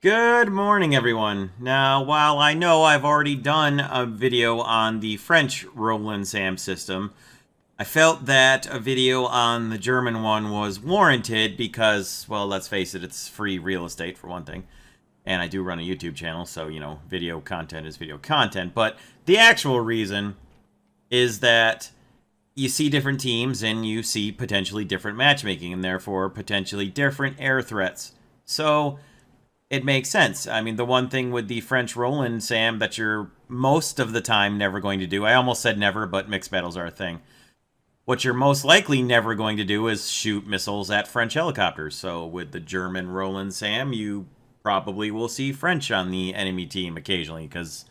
Good morning, everyone. Now, while I know I've already done a video on the French Roland SAM system, I felt that a video on the German one was warranted because, well, let's face it, it's free real estate for one thing. And I do run a YouTube channel, so, video content is video content. But the actual reason is that you see different teams and you see potentially different matchmaking and therefore potentially different air threats. So it makes sense. I mean, the one thing with the French Roland SAM that you're most of the time never going to do, I almost said never, but mixed battles are a thing. What you're most likely never going to do is shoot missiles at French helicopters. So with the German Roland SAM, you probably will see French on the enemy team occasionally, because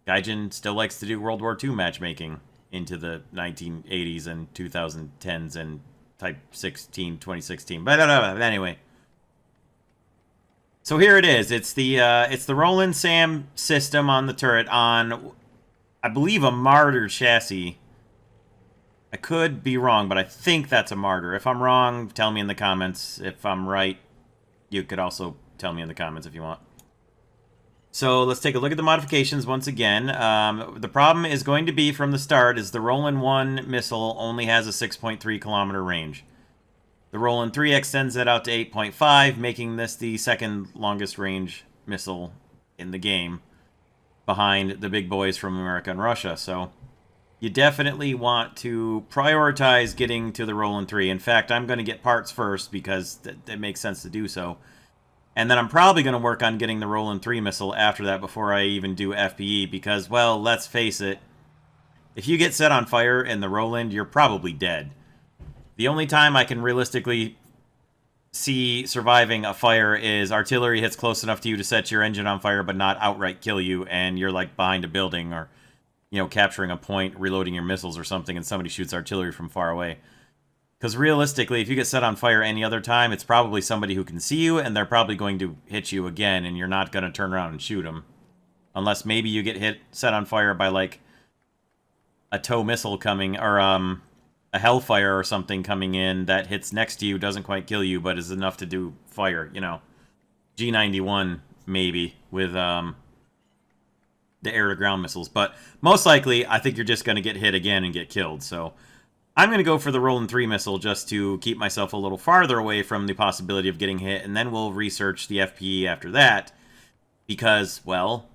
Gaijin still likes to do World War II matchmaking into the 1980s and 2010s and Type 16, 2016. But anyway. So here it is. It's the Roland SAM system on the turret on, I believe, a Marder chassis. I could be wrong, but I think that's a Marder. If I'm wrong, tell me in the comments. If I'm right, you could also tell me in the comments if you want. So let's take a look at the modifications once again. The problem is going to be from the start is the Roland 1 missile only has a 6.3 kilometer range. The Roland 3 extends that out to 8.5, making this the second longest range missile in the game, behind the big boys from America and Russia. So you definitely want to prioritize getting to the Roland 3. In fact, I'm going to get parts first because it makes sense to do so. And then I'm probably going to work on getting the Roland 3 missile after that before I even do FPE because, well, let's face it, if you get set on fire in the Roland, you're probably dead. The only time I can realistically see surviving a fire is artillery hits close enough to you to set your engine on fire but not outright kill you, and you're like behind a building or, capturing a point, reloading your missiles or something, and somebody shoots artillery from far away. Because realistically, if you get set on fire any other time, it's probably somebody who can see you, and they're probably going to hit you again, and you're not going to turn around and shoot them. Unless maybe you get set on fire by, like, a tow missile coming, or, a hellfire or something coming in that hits next to you, doesn't quite kill you, but is enough to do fire, G91, maybe, with the air-to-ground missiles. But most likely, I think you're just going to get hit again and get killed. So I'm going to go for the Roland 3 missile just to keep myself a little farther away from the possibility of getting hit, and then we'll research the FPE after that. Because, well,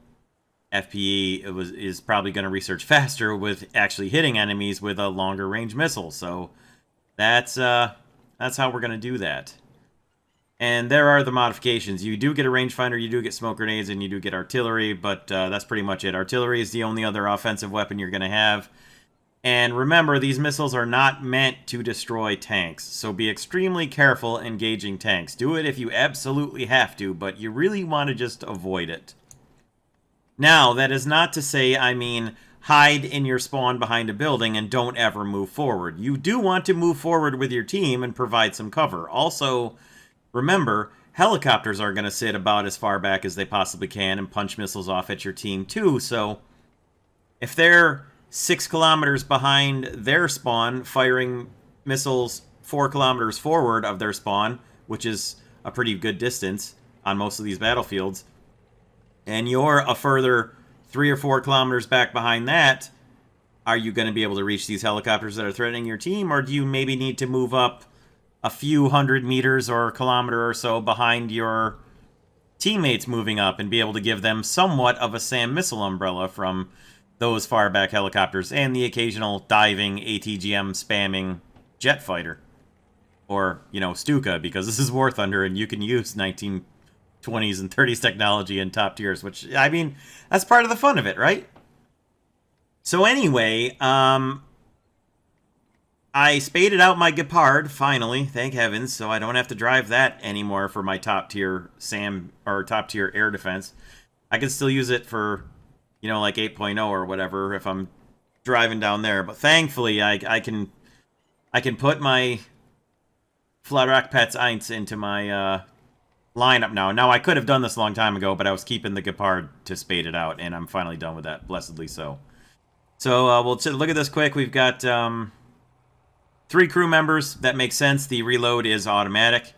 FPE is probably going to research faster with actually hitting enemies with a longer range missile. So that's how we're going to do that. And there are the modifications. You do get a rangefinder, you do get smoke grenades, and you do get artillery, but that's pretty much it. Artillery is the only other offensive weapon you're going to have. And remember, these missiles are not meant to destroy tanks, so be extremely careful engaging tanks. Do it if you absolutely have to, but you really want to just avoid it. Now, that is not to say, hide in your spawn behind a building and don't ever move forward. You do want to move forward with your team and provide some cover. Also, remember, helicopters are going to sit about as far back as they possibly can and punch missiles off at your team too, so if they're 6 kilometers behind their spawn, firing missiles 4 kilometers forward of their spawn, which is a pretty good distance on most of these battlefields, and you're a further 3 or 4 kilometers back behind that, are you going to be able to reach these helicopters that are threatening your team, or do you maybe need to move up a few hundred meters or a kilometer or so behind your teammates moving up and be able to give them somewhat of a SAM missile umbrella from those far back helicopters and the occasional diving ATGM spamming jet fighter? Or, Stuka, because this is War Thunder and you can use 1920s and 30s technology in top tiers, which, that's part of the fun of it, right? So anyway, I spaded out my Gepard, finally, thank heavens, so I don't have to drive that anymore for my top tier SAM, or top tier air defense. I can still use it for, like 8.0 or whatever if I'm driving down there, but thankfully I can put my FlaRakPz 1 into my lineup now. Now, I could have done this a long time ago, but I was keeping the Gepard to spade it out, and I'm finally done with that, blessedly so. So, we'll look at this quick. We've got 3 crew members. That makes sense. The reload is automatic.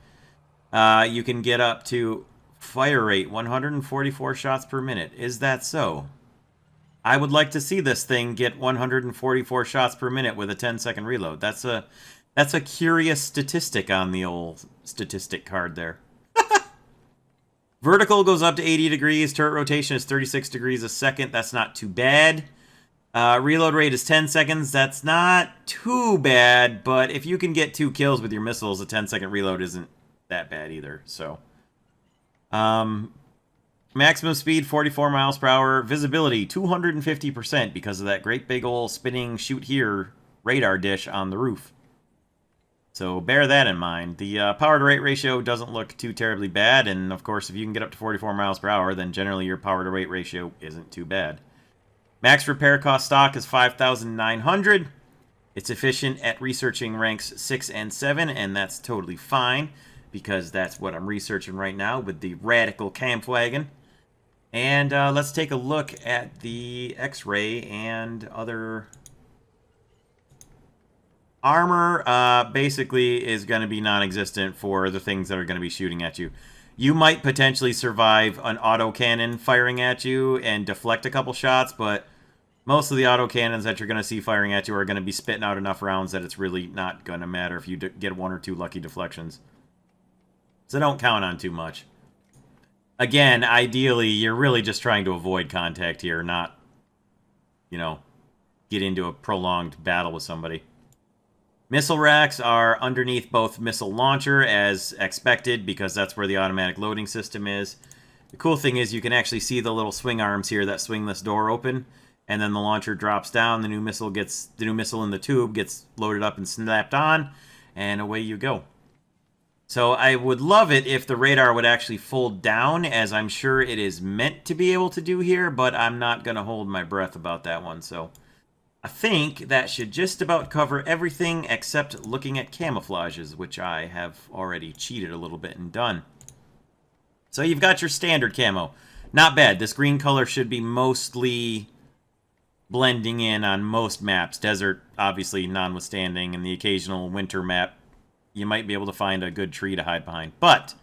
You can get up to Fire rate, 144 shots per minute. Is that so? I would like to see this thing get 144 shots per minute with a 10-second reload. That's a curious statistic on the old statistic card there. Vertical goes up to 80 degrees. Turret rotation is 36 degrees a second. That's not too bad. Reload rate is 10 seconds. That's not too bad, but if you can get 2 kills with your missiles, a 10-second reload isn't that bad either. So, maximum speed, 44 miles per hour. Visibility, 250% because of that great big ol' spinning shoot here radar dish on the roof. So bear that in mind. The power to rate ratio doesn't look too terribly bad, and of course if you can get up to 44 miles per hour, then generally your power to rate ratio isn't too bad. Max repair cost stock is 5,900. It's efficient at researching ranks 6 and 7, and that's totally fine, because that's what I'm researching right now with the Radical Kampfwagen. And let's take a look at the X-ray and other... Armor basically is going to be non-existent for the things that are going to be shooting at you. You might potentially survive an autocannon firing at you and deflect a couple shots, but most of the autocannons that you're going to see firing at you are going to be spitting out enough rounds that it's really not going to matter if you get 1 or 2 lucky deflections. So don't count on too much. Again, ideally, you're really just trying to avoid contact here, not, you know, get into a prolonged battle with somebody. Missile racks are underneath both missile launcher, as expected, because that's where the automatic loading system is. The cool thing is you can actually see the little swing arms here that swing this door open, and then the launcher drops down, the new missile in the tube gets loaded up and snapped on, and away you go. So I would love it if the radar would actually fold down, as I'm sure it is meant to be able to do here, but I'm not going to hold my breath about that one, so... I think that should just about cover everything except looking at camouflages, which I have already cheated a little bit and done. So you've got your standard camo. Not bad. This green color should be mostly blending in on most maps. Desert, obviously, notwithstanding, and the occasional winter map, you might be able to find a good tree to hide behind. But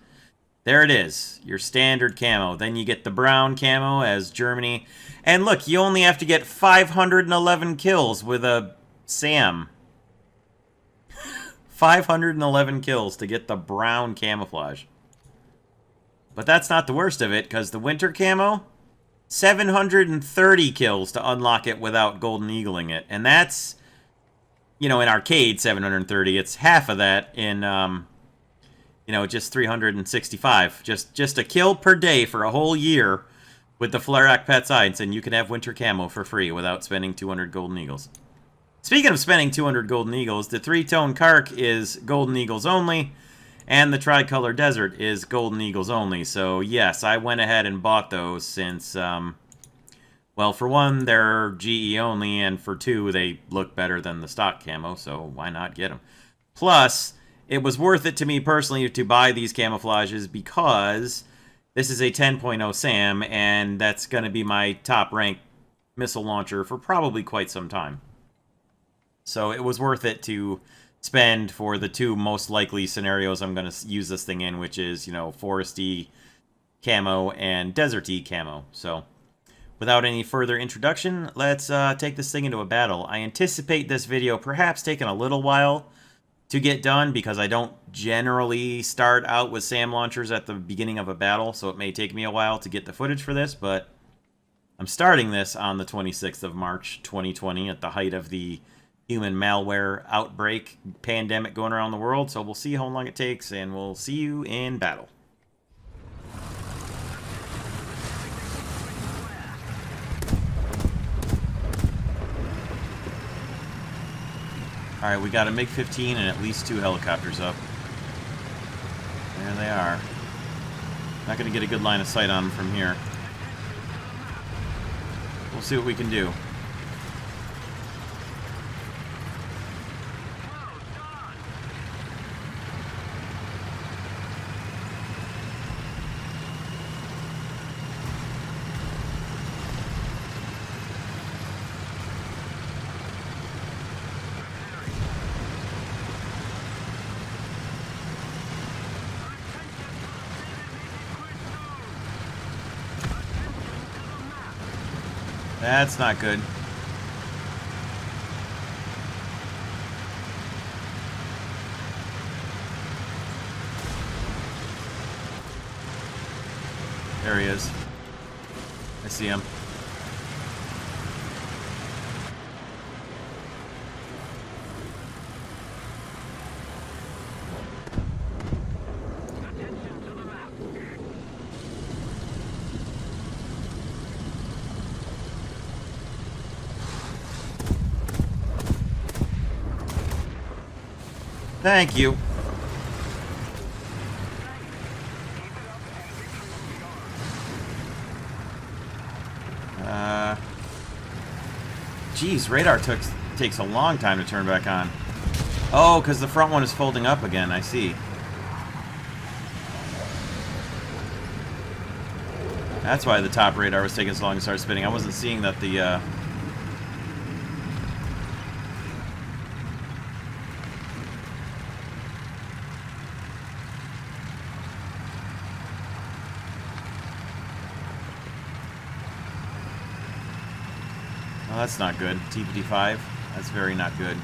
there it is, your standard camo. Then you get the brown camo as Germany. And look, you only have to get 511 kills with a SAM. 511 kills to get the brown camouflage. But that's not the worst of it, because the winter camo, 730 kills to unlock it without golden eagling it. And that's, you know, in arcade, 730. It's half of that in, you know, just 365. Just a kill per day for a whole year with the FlaRakPz sights, and you can have winter camo for free without spending 200 golden eagles. Speaking of spending 200 golden eagles, the 3-tone Kark is golden eagles only, and the tricolor desert is golden eagles only. So yes, I went ahead and bought those since, well, for one, they're GE only, and for two, they look better than the stock camo, so why not get them? Plus, it was worth it to me personally to buy these camouflages because this is a 10.0 SAM, and that's going to be my top-ranked missile launcher for probably quite some time. So it was worth it to spend for the 2 most likely scenarios I'm going to use this thing in, which is, you know, foresty camo and deserty camo. So without any further introduction, let's take this thing into a battle. I anticipate this video perhaps taking a little while to get done, because I don't generally start out with SAM launchers at the beginning of a battle, so it may take me a while to get the footage for this, but I'm starting this on the 26th of March, 2020, at the height of the human malware outbreak pandemic going around the world, so we'll see how long it takes, and we'll see you in battle. Alright, we got a MiG-15 and at least 2 helicopters up. There they are. Not going to get a good line of sight on them from here. We'll see what we can do. That's not good. There he is. I see him. Thank you. Geez, radar takes a long time to turn back on. Oh, because the front one is folding up again, I see. That's why the top radar was taking so long to start spinning. I wasn't seeing that the... Oh, that's not good. TPD-5. That's very not good.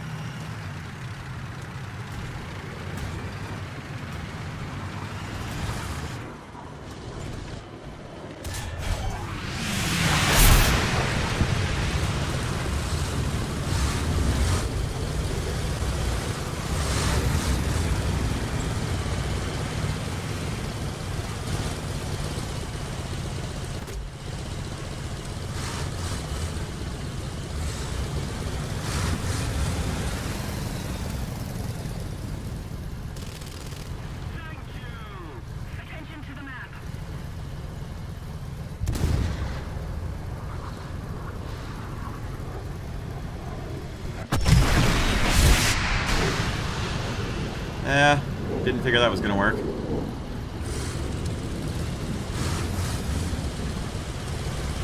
Yeah, didn't figure that was gonna work. It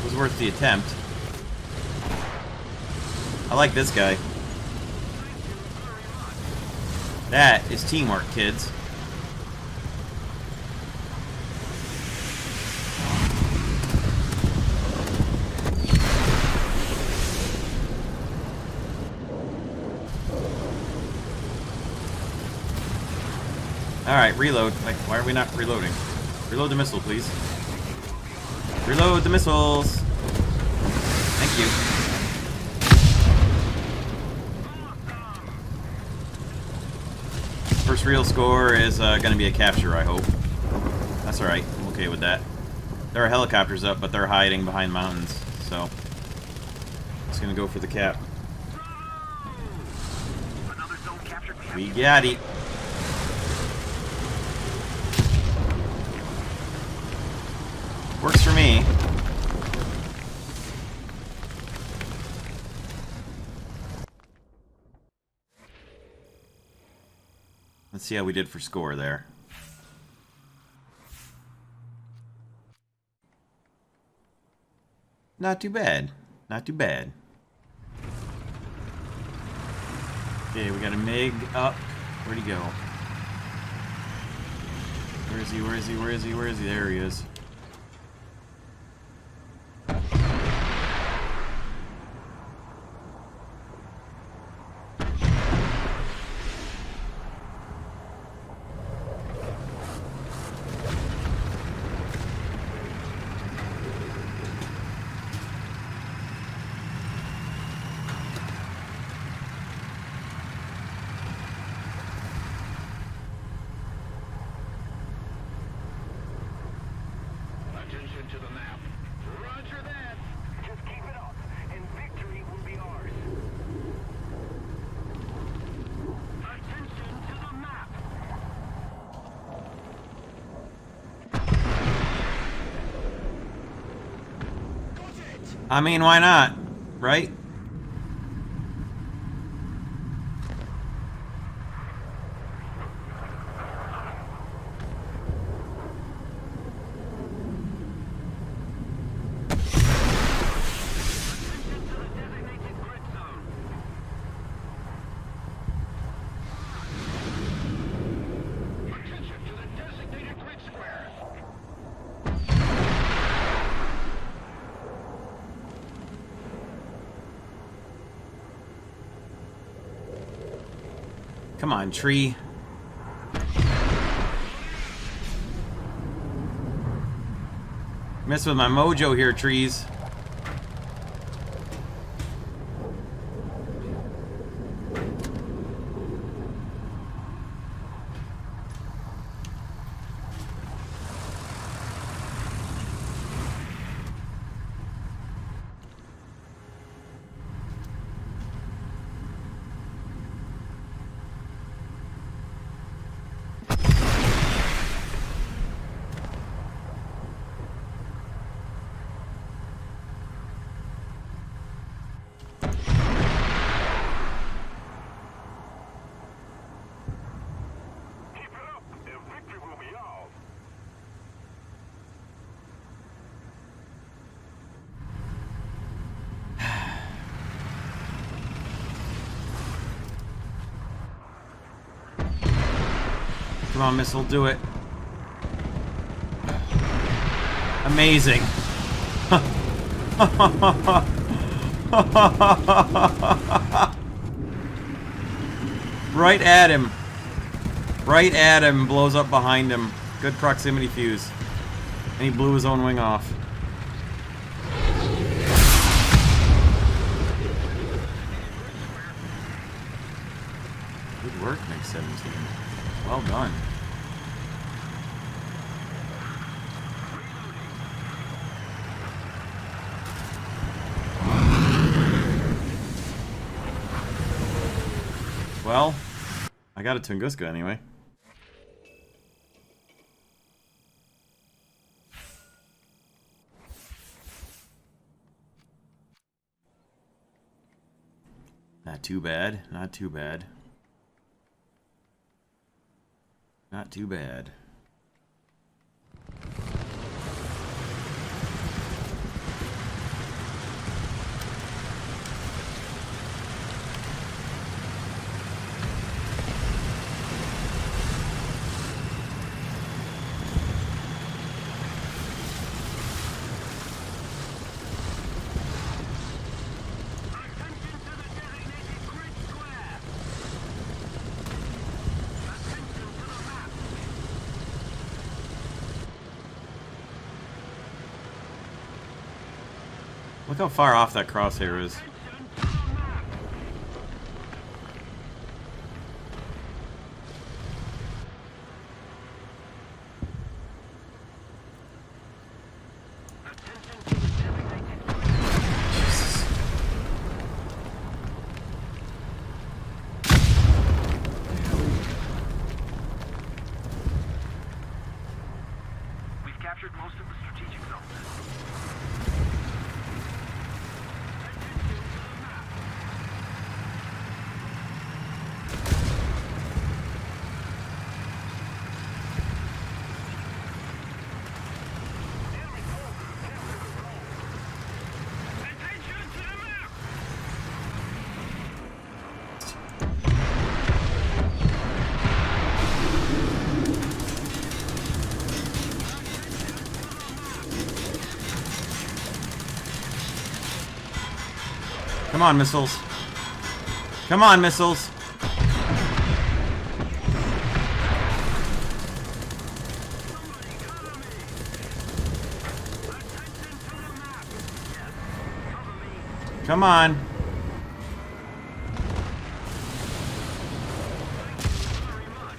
was worth the attempt. I like this guy. That is teamwork, kids. Alright, reload. Like, why are we not reloading? Reload the missile, please. Reload the missiles! Thank you. First real score is gonna be a capture, I hope. That's alright. I'm okay with that. There are helicopters up, but they're hiding behind mountains, so... Just gonna go for the cap. We got it. Works for me. Let's see how we did for score there. Not too bad. Not too bad. Okay, we got a MiG up. Where'd he go? Where is he? Where is he? Where is he? Where is he? There he is. To the map. Roger that. Just keep it up, and victory will be ours. Attention to the map. I mean, why not? Right? Come on, tree. Mess with my mojo here, trees. Come on, missile, do it. Amazing. Right at him. Right at him. Blows up behind him. Good proximity fuse. And he blew his own wing off. Good work, Nick 17. Well done. Well, I got a Tunguska anyway. Not too bad. Not too bad. Not too bad. Look how far off that crosshair is. We've captured most of the strategic zones. Come on, missiles. Come on, missiles. Come on.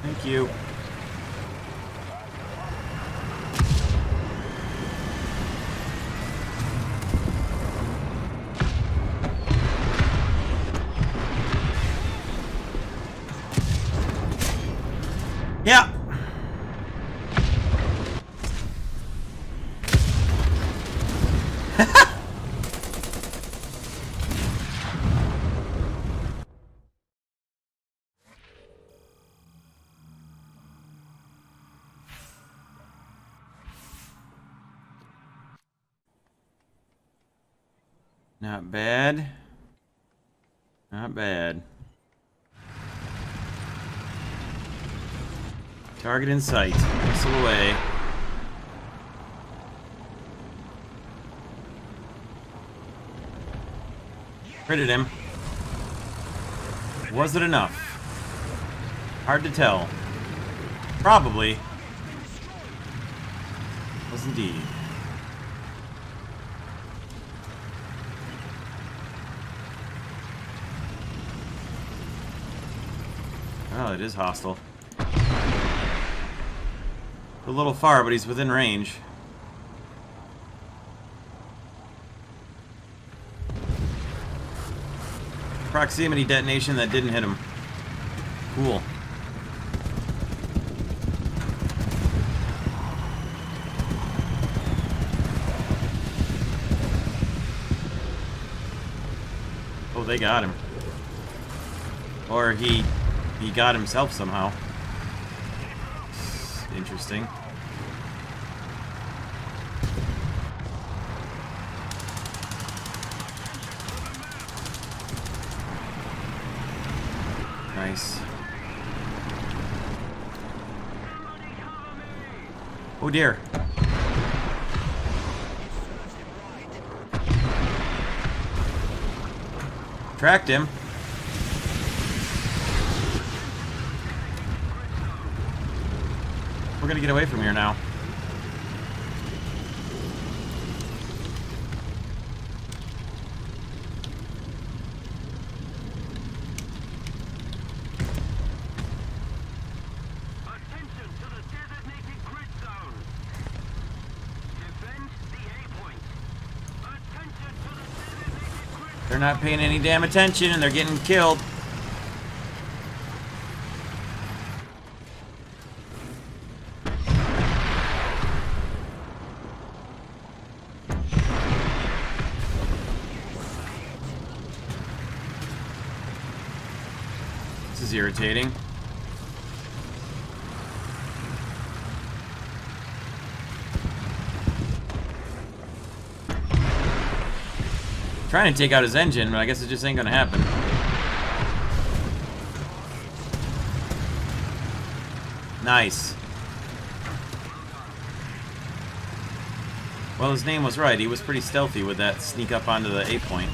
Thank you. Yeah. Not bad. Not bad. Target in sight. Missile away. Critted him. Was it enough? Hard to tell. Probably. Was indeed. Oh, it is hostile. A little far, but he's within range. Proximity detonation that didn't hit him. Cool. Oh, they got him. Or he got himself somehow. Interesting. Nice. Oh dear. Tracked him. We're gonna get away from here now. Attention to the designated grid zone. Defend the A point. Attention to the designated grid zone. They're not paying any damn attention and they're getting killed. This is irritating. Trying to take out his engine, but I guess it just ain't gonna happen. Nice. Well, his name was right. He was pretty stealthy with that sneak up onto the A point.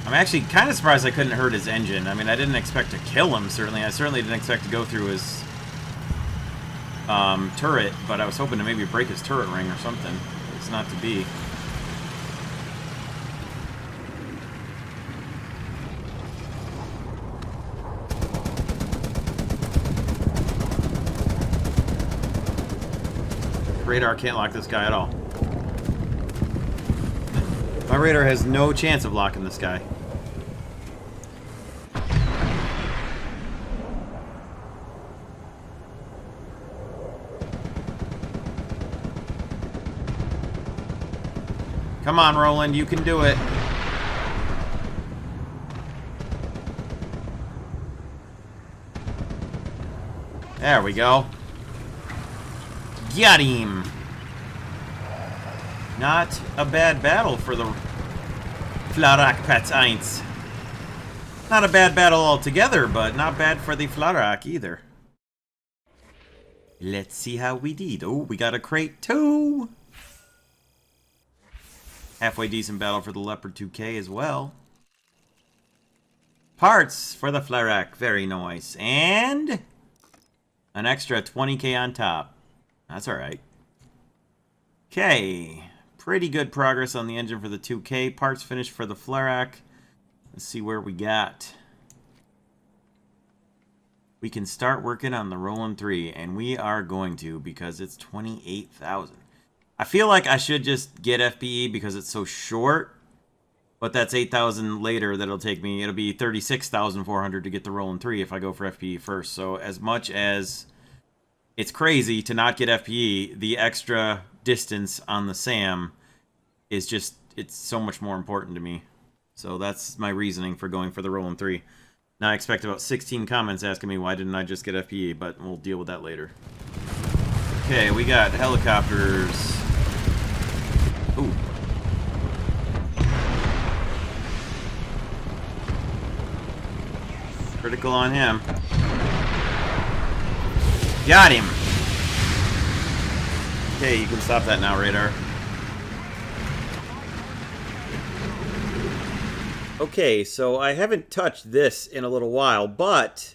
I'm actually kind of surprised I couldn't hurt his engine. I mean, I didn't expect to kill him, certainly. I certainly didn't expect to go through his turret, but I was hoping to maybe break his turret ring or something. It's not to be. Radar can't lock this guy at all. My radar has no chance of locking this guy. Come on, Roland, you can do it. There we go. Got him. Not a bad battle for the FlaRakPz. Not a bad battle altogether, but not bad for the FlaRak either. Let's see how we did. Oh, we got a crate too. Halfway decent battle for the Leopard 2K as well. Parts for the FlaRak. Very nice. And an extra 20k on top. That's alright. Okay. Pretty good progress on the engine for the 2K. Parts finished for the FlaRak. Let's see where we got. We can start working on the Roland 3. And we are going to because it's 28,000. I feel like I should just get FPE because it's so short, but that's 8,000 later that'll take me. It'll be 36,400 to get the Roland 3 if I go for FPE first. So as much as it's crazy to not get FPE, the extra distance on the SAM is just, it's so much more important to me. So that's my reasoning for going for the Roland 3. Now I expect about 16 comments asking me why didn't I just get FPE, but we'll deal with that later. Okay, we got helicopters. Ooh. Critical on him. Got him. Okay, you can stop that now, radar. Okay, so I haven't touched this in a little while, but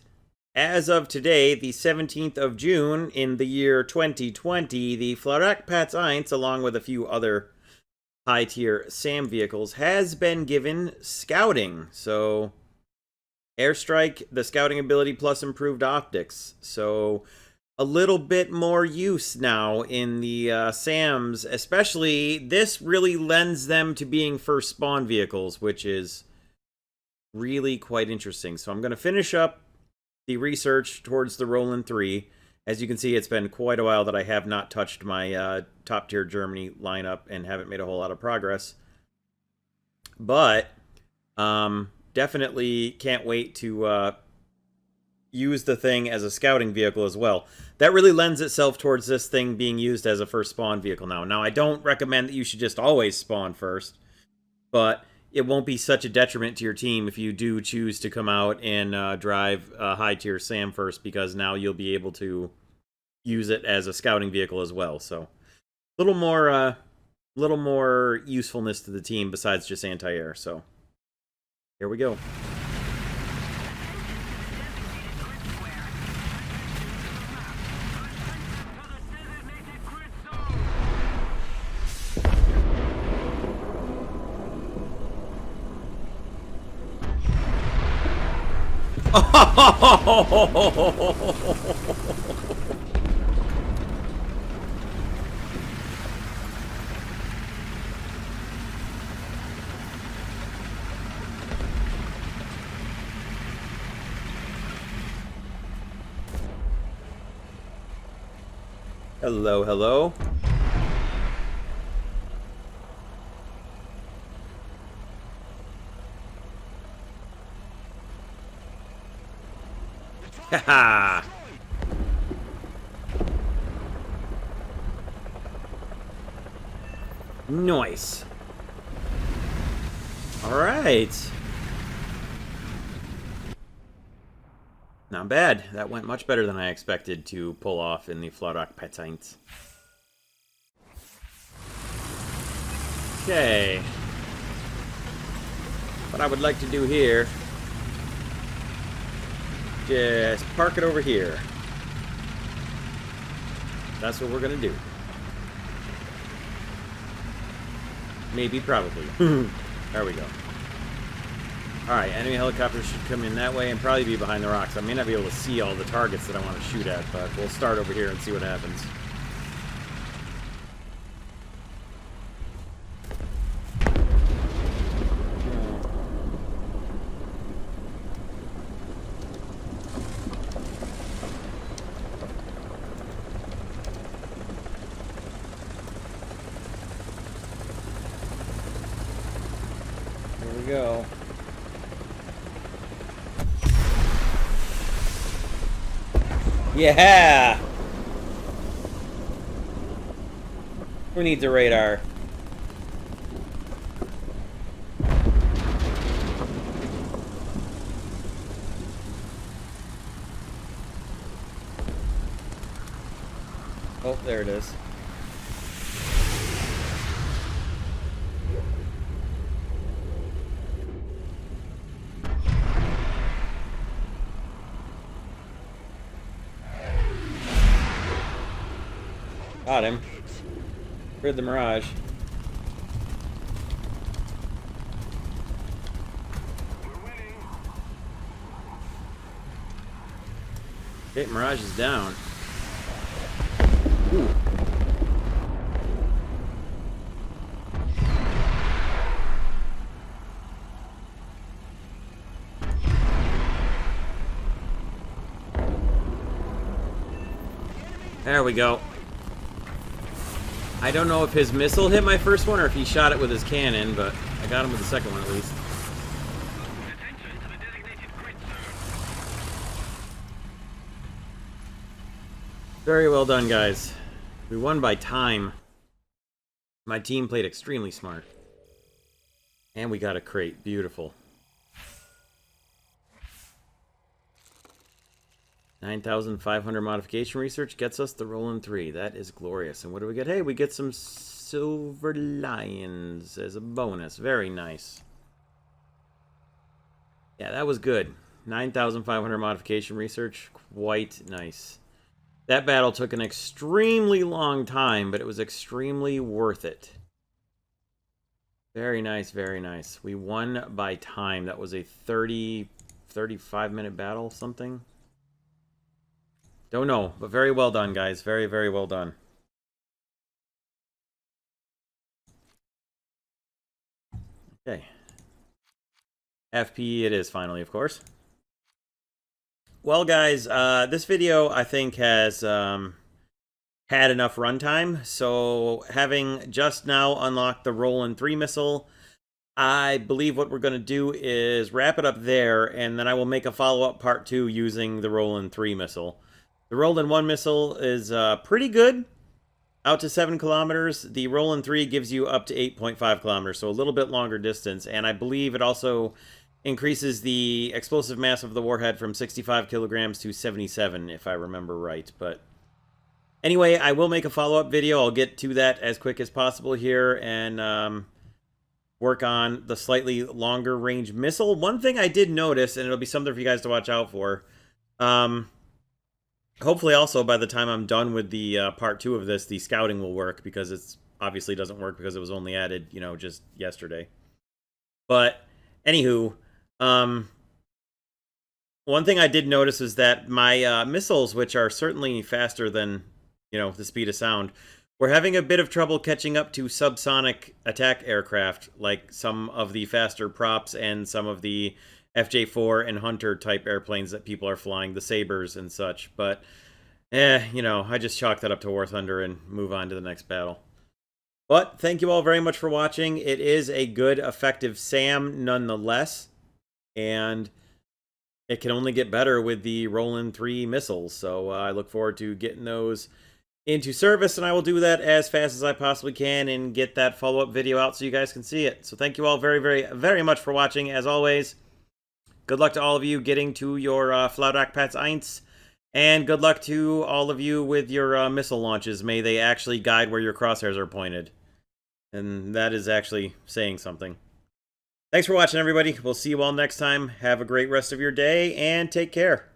as of today, the 17th of June in the year 2020, the FlaRakPz 1, along with a few other high-tier SAM vehicles, has been given scouting. So, airstrike, the scouting ability plus improved optics. So, a little bit more use now in the SAMs, especially this really lends them to being first spawn vehicles, which is really quite interesting. So I'm going to finish up the research towards the Roland 3. As you can see, it's been quite a while that I have not touched my top tier Germany lineup and haven't made a whole lot of progress. But definitely can't wait to use the thing as a scouting vehicle as well. That really lends itself towards this thing being used as a first spawn vehicle now. Now, I don't recommend that you should just always spawn first, but it won't be such a detriment to your team if you do choose to come out and drive a high-tier SAM first, because now you'll be able to use it as a scouting vehicle as well. So, a little more usefulness to the team besides just anti-air. So, here we go. Hello, hello. Haha. Nice. All right. Not bad. That went much better than I expected to pull off in the FlaRakPz 1. Okay. What I would like to do here, just park it over here. That's what we're gonna do. Maybe, probably. There we go. Alright, enemy helicopters should come in that way and probably be behind the rocks. I may not be able to see all the targets that I want to shoot at, but we'll start over here and see what happens. Here we go. Yeah! Who needs a radar? Oh, there it is. Got him. Rid the Mirage. Okay, Mirage is down. Ooh. There we go. I don't know if his missile hit my first one or if he shot it with his cannon, but I got him with the second one at least. Attention to the designated grid zone. Very well done, guys. We won by time. My team played extremely smart. And we got a crate. Beautiful. 9,500 modification research gets us the Roland 3. That is glorious. And what do we get? Hey, we get some Silver Lions as a bonus. Very nice. Yeah, that was good. 9,500 modification research. Quite nice. That battle took an extremely long time, but it was extremely worth it. Very nice, very nice. We won by time. That was a 35-minute battle, something. Don't know, but very well done, guys. Very, very well done. Okay. FP it is finally, of course. Well, guys, this video, I think, has had enough runtime. So, having just now unlocked the Roland 3 missile, I believe what we're going to do is wrap it up there, and then I will make a follow-up part 2 using the Roland 3 missile. The Roland 1 missile is pretty good, out to 7 kilometers. The Roland 3 gives you up to 8.5 kilometers, so a little bit longer distance, and I believe it also increases the explosive mass of the warhead from 65 kilograms to 77, if I remember right. But anyway, I will make a follow-up video. I'll get to that as quick as possible here and work on the slightly longer range missile. One thing I did notice, and it'll be something for you guys to watch out for, hopefully also by the time I'm done with the part 2 of this, the scouting will work, because it's obviously doesn't work because it was only added, you know, just yesterday. But anywho, one thing I did notice is that my missiles, which are certainly faster than, you know, the speed of sound, were having a bit of trouble catching up to subsonic attack aircraft, like some of the faster props and some of the FJ4 and Hunter type airplanes that people are flying, the Sabres and such. But, you know, I just chalk that up to War Thunder and move on to the next battle. But thank you all very much for watching. It is a good, effective SAM nonetheless. And it can only get better with the Roland 3 missiles. So I look forward to getting those into service, and I will do that as fast as I possibly can and get that follow-up video out so you guys can see it. So thank you all very, very, very much for watching. As always, good luck to all of you getting to your FlaRakPz 1, and good luck to all of you with your missile launches. May they actually guide where your crosshairs are pointed. And that is actually saying something. Thanks for watching, everybody. We'll see you all next time. Have a great rest of your day, and take care.